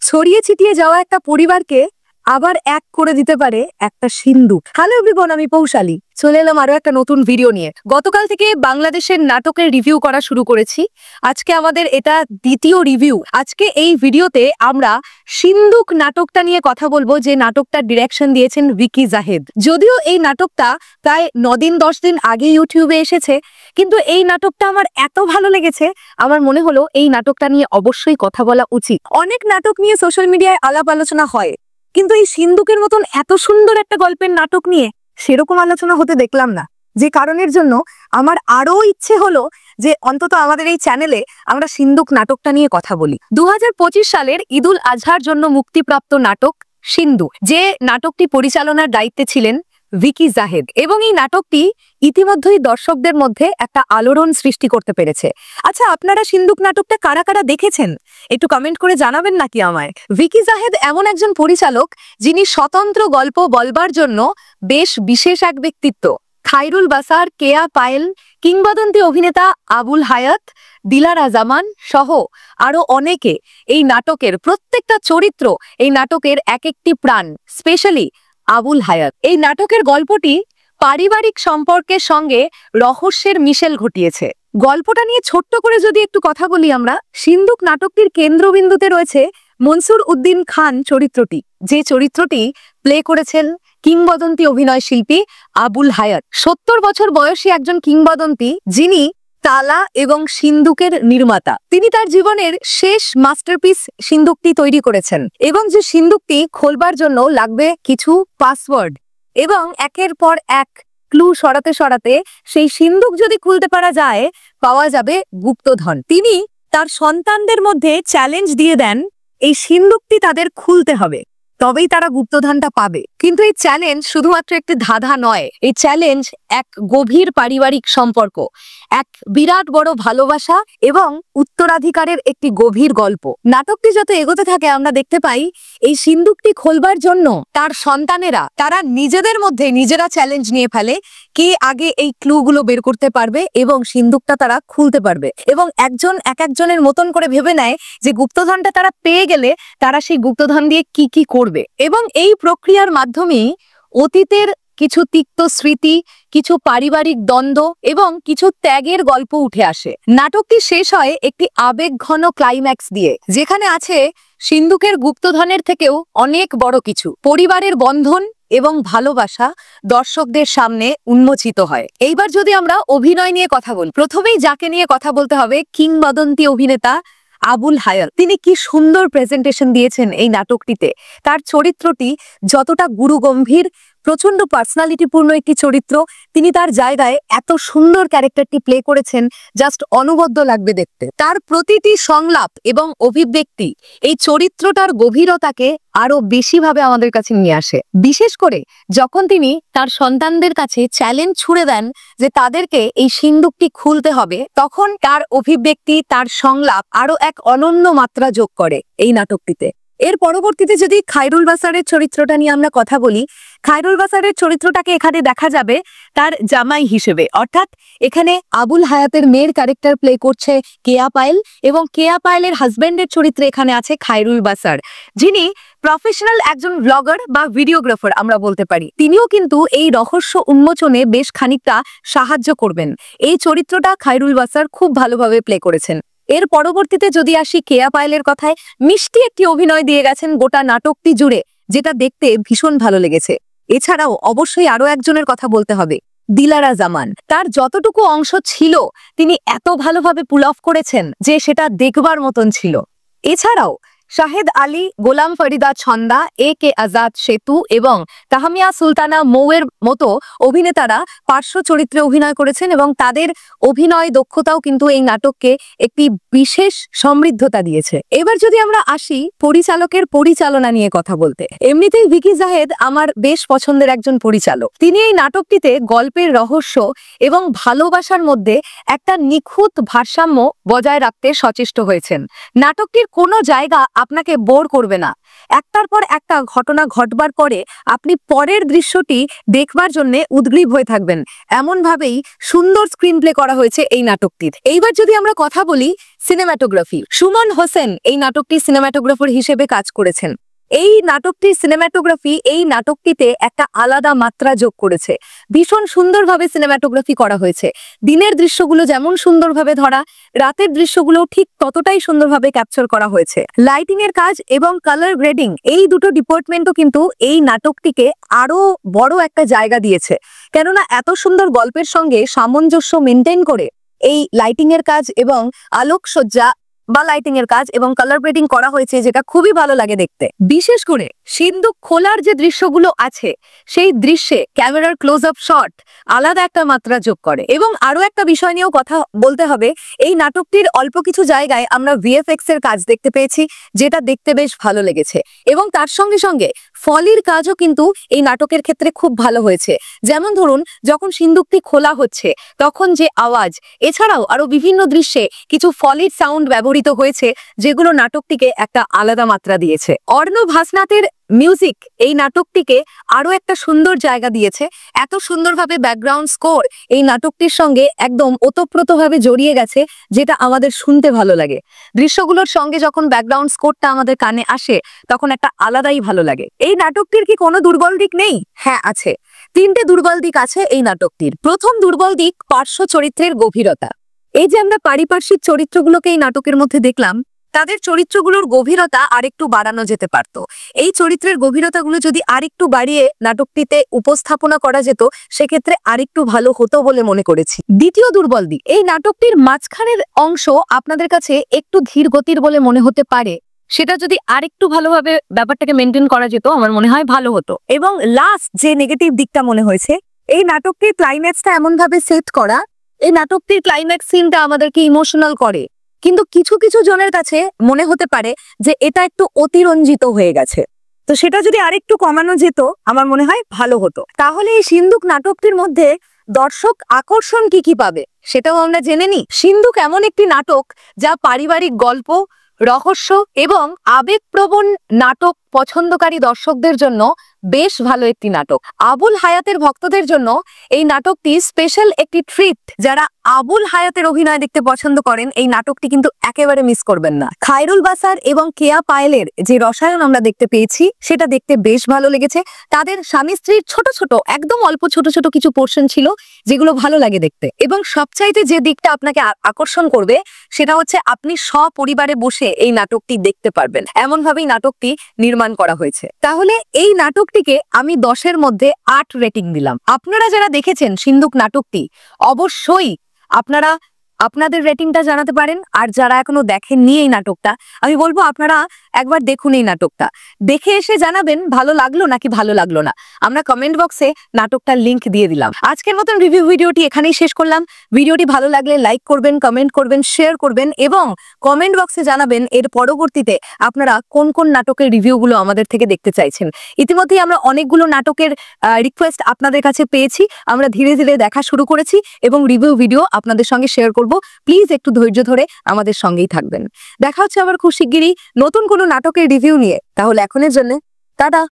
ছড়িয়ে ছিটিয়ে যাওয়া একটা পরিবারকে আবার এক করে দিতে পারে একটা সিন্ধুক। হ্যালো এভরিওয়ান, আমি পৌশালী চলে এলাম আরো একটা নতুন ভিডিও নিয়ে। গতকাল থেকে বাংলাদেশের নাটকের রিভিউ করা শুরু করেছি। আজকে আমাদের এটা দ্বিতীয় রিভিউ। আজকে এই ভিডিওতে আমরা সিন্ধুক নাটকটা নিয়ে কথা বলবো, যে নাটকটার ডিরেকশন দিয়েছেন ভিকি জাহেদ। যদিও এই নাটকটা প্রায় 9-10 দিন আগে ইউটিউবে এসেছে, কিন্তু এই নাটকটা আমার এত ভালো লেগেছে, আমার মনে হলো এই নাটকটা নিয়ে অবশ্যই কথা বলা উচিত। অনেক নাটক নিয়ে সোশ্যাল মিডিয়ায় আলাপ আলোচনা হয়, কিন্তু এই সিন্ধুকের মতন এত সুন্দর একটা গল্পের নাটক নিয়ে সেরকম আলোচনা হতে দেখলাম না। যে কারণের জন্য আমার আরো ইচ্ছে হলো যে অন্তত আমাদের এই চ্যানেলে আমরা সিন্ধুক নাটকটা নিয়ে কথা বলি। 2025 সালের ঈদুল আজহার জন্য মুক্তিপ্রাপ্ত নাটক সিন্ধুক, যে নাটকটি পরিচালনার দায়িত্বে ছিলেন ভিকি জাহেদ, এবং এই নাটকটি ইতিমধ্যেই দর্শকদের মধ্যে একটা আলোড়ন সৃষ্টি করতে পেরেছে। আচ্ছা, আপনারা সিন্ধুক নাটকটা কারা কারা দেখেছেন একটু কমেন্ট করে জানাবেন নাকি আমায়। ভিকি জাহেদ এমন একজন পরিচালক যিনি স্বতন্ত্র গল্প বলবার জন্য বেশ বিশেষ এক ব্যক্তিত্ব। খায়রুল বাসার, কেয়া পায়েল, কিংবদন্তি অভিনেতা আবুল হায়াত, দিলারা জামান সহ আরো অনেকে এই নাটকের প্রত্যেকটা চরিত্র, এই নাটকের এক একটি প্রাণ। স্পেশালি আবুল হায়াত। এই নাটকের গল্পটি পারিবারিক সম্পর্কের সঙ্গে রহস্যের মিশেল ঘটিয়েছে। গল্পটা নিয়ে ছোট্ট করে যদি একটু কথা বলি আমরা, সিন্ধুক নাটকটির কেন্দ্রবিন্দুতে রয়েছে মনসুর উদ্দিন খান চরিত্রটি, যে চরিত্রটি প্লে করেছেন কিংবদন্তি অভিনয় শিল্পী আবুল হায়াত। 70 বছর বয়সী একজন কিংবদন্তি, যিনি তালা এবং সিন্ধুকের নির্মাতা। তিনি তার জীবনের শেষ মাস্টারপিস সিন্ধুকটি তৈরি করেছেন, এবং যে সিন্ধুকটি খোলবার জন্য লাগবে কিছু পাসওয়ার্ড, এবং একের পর এক ক্লু সরাতে সরাতে সেই সিন্ধুক যদি খুলতে পারা যায়, পাওয়া যাবে গুপ্তধন। তিনি তার সন্তানদের মধ্যে চ্যালেঞ্জ দিয়ে দেন এই সিন্ধুকটি তাদের খুলতে হবে, তবেই তারা গুপ্তধনটা পাবে। কিন্তু এই চ্যালেঞ্জ শুধুমাত্র একটি ধাঁধা নয়, এই চ্যালেঞ্জ এক গভীর পারিবারিক সম্পর্ক, এক বিরাট বড় ভালোবাসা এবং উত্তরাধিকারের একটি গভীর গল্প। নাটকটি যত এগোতে থাকে আমরা দেখতে পাই এই সিন্ধুকটি খোলবার জন্য তার সন্তানেরা, তারা নিজেদের মধ্যে নিজেরা চ্যালেঞ্জ নিয়ে ফেলে কে আগে এই ক্লুগুলো বের করতে পারবে এবং সিন্ধুকটা তারা খুলতে পারবে, এবং একজন এক একজনের মতন করে ভেবে নেয় যে গুপ্তধনটা তারা পেয়ে গেলে তারা সেই গুপ্তধন দিয়ে কি কি করবে। এবং এই প্রক্রিয়ার মাধ্যমেই অতীতের কিছু তিক্ত স্মৃতি, কিছু পারিবারিক দ্বন্দ্ব এবং কিছু ত্যাগের গল্প উঠে আসে। নাটকটি শেষ হয় একটি আবেগঘন ক্লাইম্যাক্স দিয়ে, যেখানে আছে সিন্ধুকের গুপ্তধনের থেকেও অনেক বড় কিছু, পরিবারের বন্ধন এবং ভালোবাসা দর্শকদের সামনে উন্মোচিত হয়। এইবার যদি আমরা অভিনয় নিয়ে কথা বলি, প্রথমেই যাকে নিয়ে কথা বলতে হবে কিংবদন্তি অভিনেতা আবুল হায়াত। তিনি কি সুন্দর প্রেজেন্টেশন দিয়েছেন এই নাটকটিতে। তার চরিত্রটি যতটা গুরুগম্ভীর, প্রচন্ড পার্সোনালিটিপূর্ণ একটি চরিত্র, তিনি তার জায়গায় এত সুন্দর ক্যারেক্টারটি প্লে করেছেন, জাস্ট অনবদ্য লাগবে দেখতে। তার প্রতিটি সংলাপ এবং অভিব্যক্তি এই চরিত্রটার গভীরতাকে আরো বেশিভাবে আমাদের কাছে নিয়ে আসে। বিশেষ করে যখন তিনি তার সন্তানদের কাছে চ্যালেঞ্জ ছুড়ে দেন যে তাদেরকে এই সিন্ধুকটি খুলতে হবে, তখন তার অভিব্যক্তি, তার সংলাপ আরো এক অনন্য মাত্রা যোগ করে এই নাটকটিতে। এর পরবর্তীতে যদি খায়রুল বাসারের চরিত্রটা নিয়ে আমরা কথা বলি, খায়রুল বাসারের চরিত্রটাকে এখানে দেখা যাবে তার জামাই হিসেবে, অর্থাৎ এখানে আবুল হায়াতের মেয়ের ক্যারেক্টার প্লে করছে কেয়া পায়েল, এবং কেয়া পায়েলের হাজবেন্ডের চরিত্রে এখানে আছে খায়রুল বাসার, যিনি প্রফেশনাল একজন ব্লগার বা ভিডিওগ্রাফার আমরা বলতে পারি। তিনিও কিন্তু এই রহস্য উন্মোচনে বেশ খানিকটা সাহায্য করবেন। এই চরিত্রটা খায়রুল বাসার খুব ভালোভাবে প্লে করেছেন। এর পরবর্তীতে যদি আসি কেয়া পায়েলের কথায়, মিষ্টি একটি অভিনয় দিয়ে গেছেন গোটা নাটকটি জুড়ে, যেটা দেখতে ভীষণ ভালো লেগেছে। এছাড়াও অবশ্যই আরো একজনের কথা বলতে হবে, দিলারা জামান। তার যতটুকু অংশ ছিল তিনি এত ভালোভাবে পুল অফ করেছেন যে সেটা দেখবার মতন ছিল। এছাড়াও শাহেদ আলী, গোলাম ফরিদা ছন্দা, এ কে আজাদ সেতু এবং তাহমিয়া সুলতানা মৌয়ের মতো অভিনেতারা পার্শ্ব চরিত্রে অভিনয় করেছেন, এবং তাদের অভিনয় দক্ষতাও কিন্তু এই নাটককে একটি বিশেষ সমৃদ্ধতা দিয়েছে। এবার যদি আমরা আসি পরিচালকের পরিচালনা নিয়ে কথা বলতে, এমনিতেই ভিকি জাহেদ আমার বেশ পছন্দের একজন পরিচালক। তিনি এই নাটকটিতে গল্পের রহস্য এবং ভালোবাসার মধ্যে একটা নিখুঁত ভারসাম্য বজায় রাখতে সচেষ্ট হয়েছেন। নাটকটির কোনো জায়গা আপনাকে বোর করবে না। একটার পর একটা ঘটনা ঘটবার পরে আপনি পরের দৃশ্যটি দেখবার জন্য উদগ্রীব হয়ে থাকবেন। এমন ভাবেই সুন্দর স্ক্রিন প্লে করা হয়েছে এই নাটকটির। এইবার যদি আমরা কথা বলি সিনেমাটোগ্রাফি, সুমন হোসেন এই নাটকটির সিনেমাটোগ্রাফার হিসেবে কাজ করেছেন। এই নাটকটির সিনেমাটোগ্রাফি এই নাটকটিতে একটা আলাদা মাত্রা যোগ করেছে। ভীষণ সুন্দরভাবে সিনেমাটোগ্রাফি করা হয়েছে। দিনের দৃশ্যগুলো যেমন সুন্দরভাবে ধরা, রাতের দৃশ্যগুলো ঠিক ততটাই সুন্দরভাবে ক্যাপচার করা হয়েছে। লাইটিং এর কাজ এবং কালার গ্রেডিং এই দুটো ডিপার্টমেন্টও কিন্তু এই নাটকটিকে আরো বড় একটা জায়গা দিয়েছে। কেননা এত সুন্দর গল্পের সঙ্গে সামঞ্জস্য মেনটেন করে এই লাইটিং এর কাজ এবং আলোকসজ্জা বা লাইটিং এর কাজ এবং কালার গ্রেডিং করা হয়েছে, যেটা খুবই ভালো লাগে দেখতে। বিশেষ করে সিন্ধুক খোলার যে দৃশ্যগুলো আছে সেই দৃশ্যে ক্যামেরার ক্লোজ আপ শট আলাদা একটা মাত্রা যোগ করে। এবং আরো একটা বিষয় নিয়েও কথা বলতে হবে, এই নাটকটির অল্প কিছু জায়গায় আমরা ভিএফএক্স এর কাজ দেখতে পেয়েছি, যেটা দেখতে বেশ ভালো লেগেছে। এবং তার সঙ্গে সঙ্গে ফলির কাজও কিন্তু এই নাটকের ক্ষেত্রে খুব ভালো হয়েছে। যেমন ধরুন, যখন সিন্ধুকটি খোলা হচ্ছে তখন যে আওয়াজ, এছাড়াও আরো বিভিন্ন দৃশ্যে কিছু ফলির সাউন্ড ব্যবহৃত হয়েছে, যেগুলো নাটকটিকে একটা আলাদা মাত্রা দিয়েছে। অর্ণব হাসনাতের মিউজিক এই নাটকটিকে আরো একটা সুন্দর জায়গা দিয়েছে। এত সুন্দরভাবে ব্যাকগ্রাউন্ড স্কোর এই নাটকটির সঙ্গে একদম ওতপ্রোতভাবে জড়িয়ে গেছে, যেটা আমাদের শুনতে ভালো লাগে। দৃশ্যগুলোর সঙ্গে যখন ব্যাকগ্রাউন্ড স্কোরটা আমাদের কানে আসে তখন একটা আলাদাই ভালো লাগে। এই নাটকটির কি কোনো দুর্বল দিক নেই? হ্যাঁ, আছে। 3টে দুর্বল দিক আছে এই নাটকটির। প্রথম দুর্বল দিক পার্শ্ব চরিত্রের গভীরতা। এই যে আমরা পারিপার্শ্বিক চরিত্রগুলোকে এই নাটকের মধ্যে দেখলাম, তাদের চরিত্রগুলোর গভীরতা আরেকটু বাড়ানো যেতে পারত। এই চরিত্রের গভীরতাগুলো যদি আরেকটু বাড়িয়ে নাটকটিতে উপস্থাপনা করা যেত, সেক্ষেত্রে আরেকটু ভালো হতো বলে মনে করেছি। দ্বিতীয় দুর্বল দিক, এই নাটকটির মাঝখানের অংশ আপনাদের কাছে একটু ধীর গতির বলে মনে হতে পারে। সেটা যদি আরেকটু ভালোভাবে ব্যাপারটাকে মেনটেন করা যেত, আমার মনে হয় ভালো হতো। এবং লাস্ট যে নেগেটিভ দিকটা মনে হয়েছে, এই নাটকটির ক্লাইম্যাক্সটা এমন ভাবে সেট করা, এই নাটকটির ক্লাইম্যাক্স সিনটা আমাদেরকে ইমোশনাল করে, কিন্তু কিছু কিছু জনের কাছে মনে হতে পারে যে এটা একটু অতিরঞ্জিত হয়ে গেছে। তো সেটা যদি আরেকটু কমানো যেত, আমার মনে হয় ভালো হতো। তাহলে এই সিন্ধুক নাটকটির মধ্যে দর্শক আকর্ষণ কি কি পাবে সেটাও আমরা জেনে নিই। সিন্ধুক এমন একটি নাটক যা পারিবারিক গল্প, রহস্য এবং আবেগপ্রবণ নাটক পছন্দকারী দর্শকদের জন্য বেশ ভালো একটি নাটক। আবুল হায়াতের ভক্তদের জন্য এই নাটকটি স্পেশাল একটি ট্রিট। যারা আবুল হায়াতের অভিনয় দেখতে পছন্দ করেন, এই নাটকটি কিন্তু একেবারে মিস করবেন না। খায়রুল বাসার এবং কেয়া পায়েলের যে রসায়ন আমরা দেখতে পেয়েছি, সেটা দেখতে বেশ ভালো লেগেছে। তাদের স্বামী স্ত্রীর ছোট ছোট, একদম অল্প ছোট ছোট কিছু পোর্শন ছিল, যেগুলো ভালো লাগে দেখতে। এবং সবচাইতে যে দিকটা আপনাকে আকর্ষণ করবে, সেটা হচ্ছে আপনি সপরিবারে বসে এই নাটকটি দেখতে পারবেন। এমন ভাবেই নাটকটি নির্মাণ করা হয়েছে। তাহলে এই নাটকটিকে আমি 10-এর মধ্যে 8 রেটিং দিলাম। আপনারা যারা দেখেছেন সিন্ধুক নাটকটি, অবশ্যই আপনারা আপনাদের রেটিংটা জানাতে পারেন। আর যারা এখনো দেখেননি এই নাটকটা, আমি বলবো আপনারা একবার দেখুন এই নাটকটা। দেখে এসে জানাবেন ভালো লাগলো নাকি ভালো লাগলো না। আমরা কমেন্ট বক্সে নাটকটার লিংক দিয়ে দিলাম। আজকের মতন রিভিউ ভিডিওটি এখানেই শেষ করলাম। ভিডিওটি ভালো লাগলে লাইক করবেন, কমেন্ট করবেন, শেয়ার করবেন এবং কমেন্ট বক্সে জানাবেন এর পরবর্তীতে আপনারা কোন কোন নাটকের রিভিউগুলো আমাদের থেকে দেখতে চাইছেন। ইতিমধ্যেই আমরা অনেকগুলো নাটকের রিকোয়েস্ট আপনাদের কাছে পেয়েছি। আমরা ধীরে ধীরে দেখা শুরু করেছি এবং রিভিউ ভিডিও আপনাদের সঙ্গে শেয়ার করব। প্লিজ একটু ধৈর্য ধরে আমাদের সঙ্গেই থাকবেন। দেখা হচ্ছে আবার খুব শিগগিরই নতুন কোনো নাটকের রিভিউ নিয়ে। তাহলে এখনের জন্য টাটা।